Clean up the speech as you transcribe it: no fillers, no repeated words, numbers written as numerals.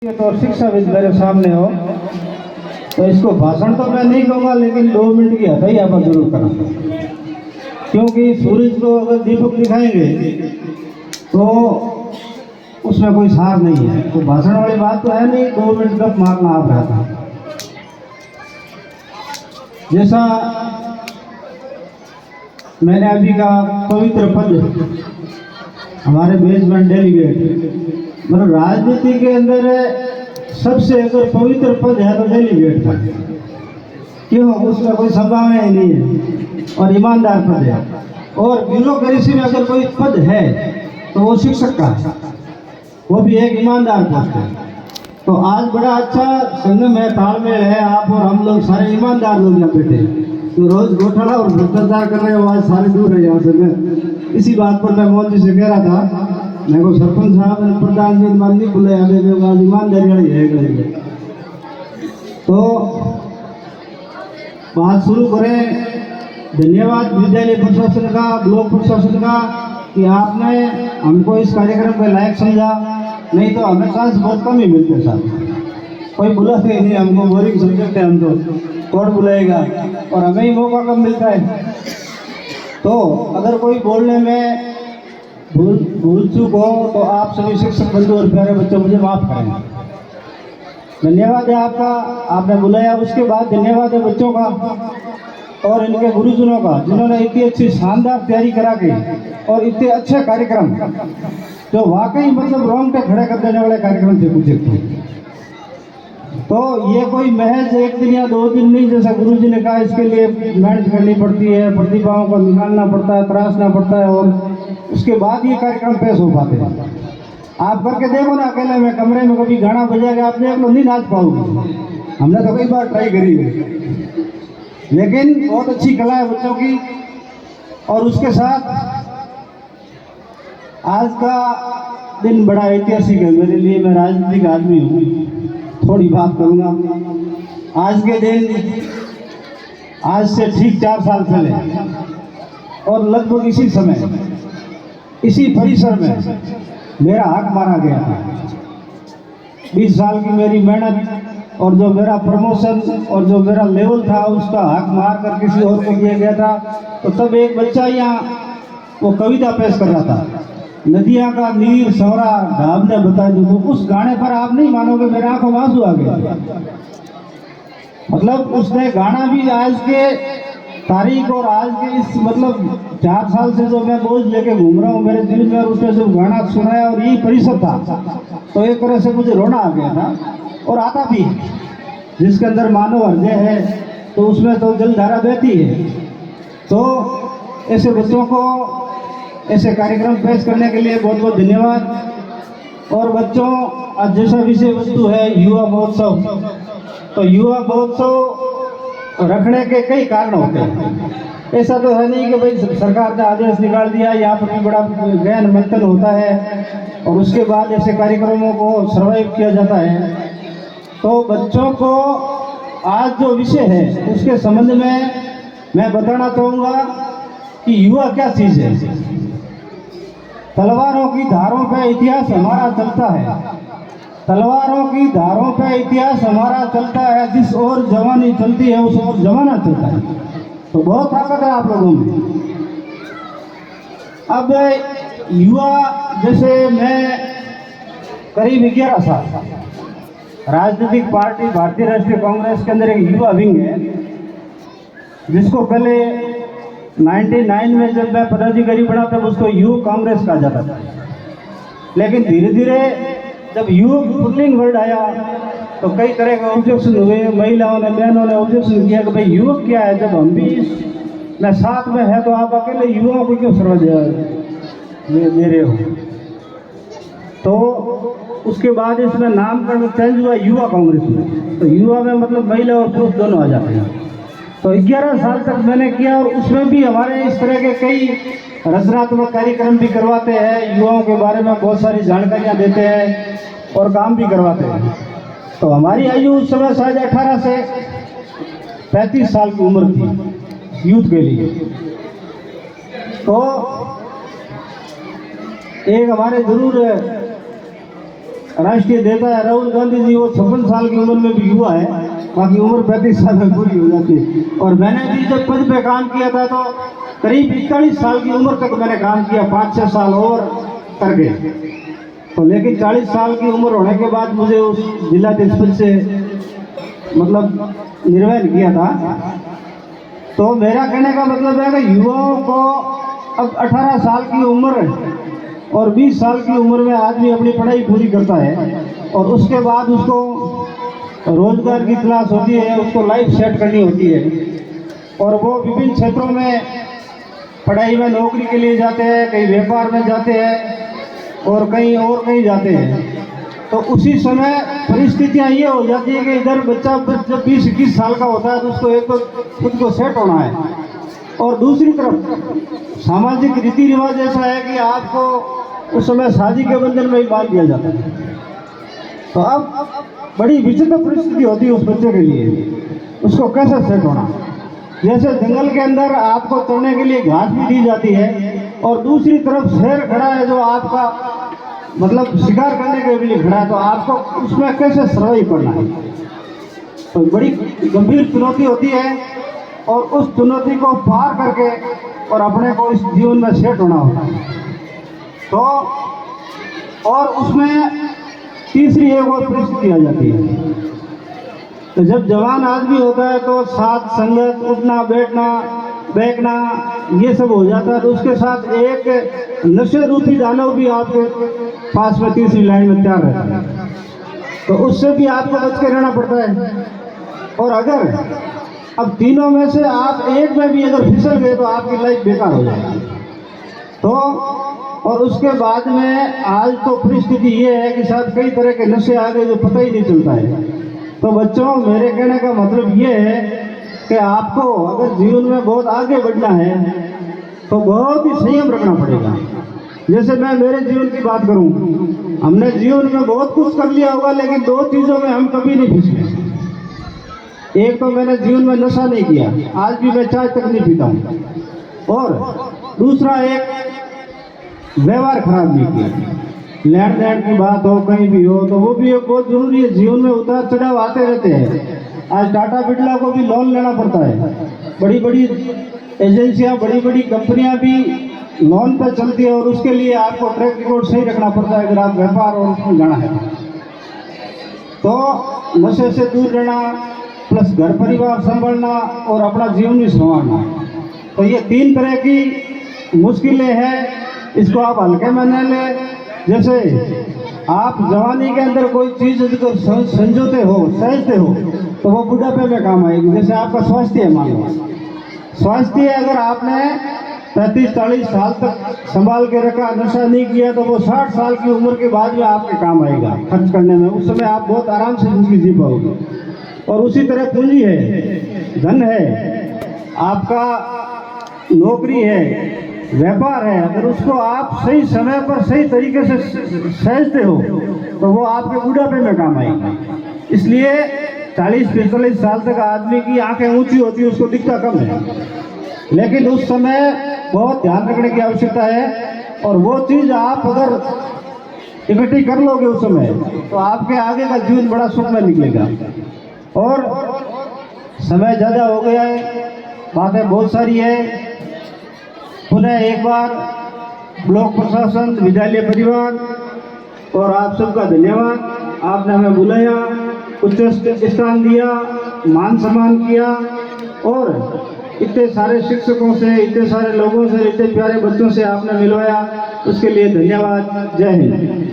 तो शिक्षाविद मेरे सामने हो तो इसको भाषण तो मैं नहीं कहूँगा, लेकिन 2 मिनट की हथाई आप जरूर करूँगा, क्योंकि सूरज को अगर दीपक दिखाएंगे तो उसमें कोई सार नहीं है। तो भाषण वाली बात तो है नहीं, 2 मिनट तक मारना आप रहता। जैसा मैंने अभी का पवित्र पद हमारे बेसमेंट डेलीगेट, मतलब राजनीति के अंदर सबसे अगर पवित्र पद है तो डेलीगेट का, क्यों? उसमें कोई संभावना ही नहीं है और ईमानदार पद है। और ब्यूरोक्रेसी में अगर कोई पद है तो वो शिक्षक का है, वो भी एक ईमानदार पद है। तो आज बड़ा अच्छा संगम है, तालमेल है, आप और हम लोग सारे ईमानदार लोग यहाँ बैठे। तो रोज घोटाला और भ्रष्टाचार कर रहे हो, आज सारे दूर है यहाँ से। मैं इसी बात पर मैं मोदी जी से कह रहा था, मेरे को सरपंच साहब ने प्रधान जी मान नहीं बुलाया, आज ईमानदारी वाली है। तो बात शुरू करें। धन्यवाद विद्यालय प्रशासन का, ब्लॉक प्रशासन का, कि आपने हमको इस कार्यक्रम के लायक समझा। नहीं तो हमें चांस बहुत कम ही मिलते साहब, कोई बुलाते ही नहीं हमको, बोरिंग सब्जेक्ट है हम तो, कौन बुलाएगा, और हमें ही मौका कम मिलता है। तो अगर कोई बोलने में भूल चूक हो तो आप सभी शिक्षक बंधु और प्यारे बच्चों मुझे माफ करें। धन्यवाद है आपका, आपने बुलाया। उसके बाद धन्यवाद है बच्चों का और इनके गुरुजनों का, जिन्होंने इतनी अच्छी शानदार तैयारी करा के और इतने अच्छे कार्यक्रम, जो वाकई मतलब रोंगटे खड़े कर देने वाले कार्यक्रम थे कुछ। तो ये कोई महज 1 दिन या 2 दिन नहीं, जैसा गुरुजी ने कहा, इसके लिए मेहनत करनी पड़ती है, प्रतिभाओं को निकालना पड़ता है, तराशना पड़ता है, और उसके बाद ये कार्यक्रम पेश हो पाते हैं। आप करके देखो ना, अकेले में कमरे में कभी गाना बजाएगा, आप देख लो, नहीं नाच पाओगे। हमने तो कई बार ट्राई करी है, लेकिन बहुत अच्छी कला है बच्चों की। और उसके साथ आज का दिन बड़ा ऐतिहासिक है मेरे लिए। मैं राजनीतिक आदमी हूँ, थोड़ी बात करूँगा। आज के दिन, आज से ठीक 4 साल पहले और लगभग इसी समय, इसी परिसर में मेरा हक मारा गया था। 20 साल की मेरी मेहनत और जो मेरा प्रमोशन और जो मेरा लेवल था, उसका हक मार कर किसी और को दिया गया था। तो तब एक बच्चा यहाँ वो कविता पेश कर रहा था, नदियाँ का नीर सवरा ढाब ने बता दो। तो उस गाने पर आप नहीं मानोगे, मेरे आंखों में आंसू आ गए। मतलब उसने गाना भी आज के तारीख और आज के इस मतलब 4 साल से जो मैं बोझ लेके घूम रहा हूँ मेरे दिल में, और उसने जब गाना सुनाया और यही परिसर था, तो एक तरह से मुझे रोना आ गया था। और आता भी, जिसके अंदर मानव हृदय है तो उसमें तो जलधारा बहती है। तो ऐसे बच्चों को ऐसे कार्यक्रम पेश करने के लिए बहुत बहुत धन्यवाद। और बच्चों, आज जैसा विषय वस्तु है युवा महोत्सव, तो युवा महोत्सव रखने के कई कारण होते हैं। ऐसा तो है नहीं कि भाई सरकार ने आदेश निकाल दिया, यहाँ पर भी बड़ा ज्ञान मंथन होता है और उसके बाद ऐसे कार्यक्रमों को सर्वाइव किया जाता है। तो बच्चों को आज जो विषय है उसके संबंध में मैं बताना चाहूँगा कि युवा क्या चीज़ है। तलवारों की धारों पे इतिहास हमारा चलता है, तलवारों की धारों पे इतिहास हमारा चलता है, जिस ओर जवानी चलती है उस ओर जमाना चलता है। तो बहुत ताकत है आप लोगों में। अब युवा, जैसे मैं करीब 11 साल राजनीतिक पार्टी भारतीय राष्ट्रीय कांग्रेस के अंदर एक युवा विंग है, जिसको पहले 99 में जब मैं पदाधिकारी बना तब उसको युवक कांग्रेस कहा जाता था। लेकिन धीरे धीरे जब युवक पुल्लिंग वर्ड आया तो कई तरह के ऑब्जेक्शन हुए, महिलाओं ने, बहनों ने ऑब्जेक्शन किया कि भाई युवक क्या है, जब हम भी इसमें साथ में है तो आप अकेले युवाओं को क्यों सर्व दे रहे हो। तो उसके बाद इसमें नामकरण चेंज हुआ युवा कांग्रेस में। तो युवा में मतलब महिला और पुरुष दोनों आ जाते हैं। तो 11 साल तक मैंने किया और उसमें भी हमारे इस तरह के कई रचनात्मक कार्यक्रम भी करवाते हैं, युवाओं के बारे में बहुत सारी जानकारियां देते हैं और काम भी करवाते हैं। तो हमारी आयु उस समय शायद 18 से 35 साल की उम्र थी यूथ के लिए। तो एक हमारे जरूर राष्ट्रीय नेता है राहुल गांधी जी, वो 56 साल की उम्र में भी हुआ है, बाकी उम्र 35 साल में पूरी हो जाती है। और मैंने भी जब पद पे काम किया था तो करीब 41 साल की उम्र तक मैंने काम किया, 5-6 साल और करके। तो लेकिन 40 साल की उम्र होने के बाद मुझे उस जिलाध्यक्ष पद से मतलब निर्वहन किया था। तो मेरा कहने का मतलब है कि युवाओं को अब 18 साल की उम्र और 20 साल की उम्र में आदमी अपनी पढ़ाई पूरी करता है और उसके बाद उसको रोजगार की तलाश होती है, उसको लाइफ सेट करनी होती है और वो विभिन्न क्षेत्रों में पढ़ाई में नौकरी के लिए जाते हैं, कहीं व्यापार में जाते हैं और कहीं जाते हैं। तो उसी समय परिस्थितियाँ ये हो जाती है कि इधर बच्चा जब 20-21 साल का होता है तो उसको एक तो खुद को सेट होना है और दूसरी तरफ सामाजिक रीति रिवाज ऐसा है कि आपको उस समय शादी के बंधन में ही बांध दिया जाता है। तो अब बड़ी विचित्र परिस्थिति होती है उस बच्चे के लिए, उसको कैसे सेट होना। जैसे जंगल के अंदर आपको चढ़ने के लिए घास भी दी जाती है और दूसरी तरफ शेर खड़ा है जो आपका मतलब शिकार करने के लिए खड़ा है, तो आपको उसमें कैसे सर्वाइव करना है। तो बड़ी गंभीर चुनौती होती है और उस चुनौती को पार करके और अपने को इस जीवन में सेट होना होता है। तो और उसमें तीसरी एक और परिस्थिति आ जाती है। तो जब जवान आदमी होता है तो साथ संगत, उठना बैठना बैठना ये सब हो जाता है, तो उसके साथ एक नशे रूपी दानव भी आपके पास में तीसरी लाइन में तैयार रहता है। तो उससे भी आपको बच के रहना पड़ता है। और अगर अब तीनों में से आप एक में भी अगर फिसल गए तो आपकी लाइफ बेकार हो जाएगी। तो और उसके बाद में आज तो परिस्थिति ये है कि शायद कई तरह के नशे आ गए जो पता ही नहीं चलता है। तो बच्चों, मेरे कहने का मतलब ये है कि आपको अगर जीवन में बहुत आगे बढ़ना है तो बहुत ही संयम रखना पड़ेगा। जैसे मैं मेरे जीवन की बात करूं, हमने जीवन में बहुत कुछ कर लिया होगा लेकिन दो चीज़ों में हम कभी नहीं फिसले। एक तो मैंने जीवन में नशा नहीं किया, आज भी मैं चाय तक नहीं पीता हूँ, और दूसरा एक व्यवहार खराब नहीं किया। लेन देन की बात हो कहीं भी हो तो वो भी एक बहुत जरूरी है। जीवन में उतार चढ़ाव आते रहते हैं। आज टाटा बिरला को भी लोन लेना पड़ता है, बड़ी बड़ी एजेंसियां, बड़ी बड़ी कंपनियां भी लोन पर चलती है और उसके लिए आपको ट्रैक रिकॉर्ड सही रखना पड़ता है अगर आप व्यापार और उसमें जाना है। तो नशे से दूर रहना प्लस घर परिवार संभालना और अपना जीवन भी संभालना, तो ये तीन तरह की मुश्किलें हैं। इसको आप हल्के में न लें। जैसे आप जवानी के अंदर कोई चीज़ अगर संजोते हो, सहजते हो, तो वो बुढ़ापे में काम आएगी। जैसे आपका स्वास्थ्य है, मान लो स्वास्थ्य अगर आपने 35-40 साल तक संभाल के रखा, नशा नहीं किया, तो वो 60 साल की उम्र के बाद में आपके काम आएगा खर्च करने में। उस समय आप बहुत आराम से जिंदगी जी पाओगे। और उसी तरह पूंजी है, धन है, आपका नौकरी है, व्यापार है, अगर उसको आप सही समय पर सही तरीके से सहजते हो तो वो आपके बुढ़ापे में काम आएगा। इसलिए 40-45 साल तक आदमी की आंखें ऊंची होती है, उसको दिखता कम है, लेकिन उस समय बहुत ध्यान रखने की आवश्यकता है। और वो चीज़ आप अगर इकट्ठी कर लोगे उस समय तो आपके आगे का जीवन बड़ा सुख में निकलेगा। और समय ज़्यादा हो गया है, बातें बहुत सारी है। पुनः एक बार ब्लॉक प्रशासन, विद्यालय परिवार और आप सबका धन्यवाद। आपने हमें बुलाया, उच्च स्थान दिया, मान सम्मान किया और इतने सारे शिक्षकों से, इतने सारे लोगों से, इतने प्यारे बच्चों से आपने मिलवाया, उसके लिए धन्यवाद। जय हिंद।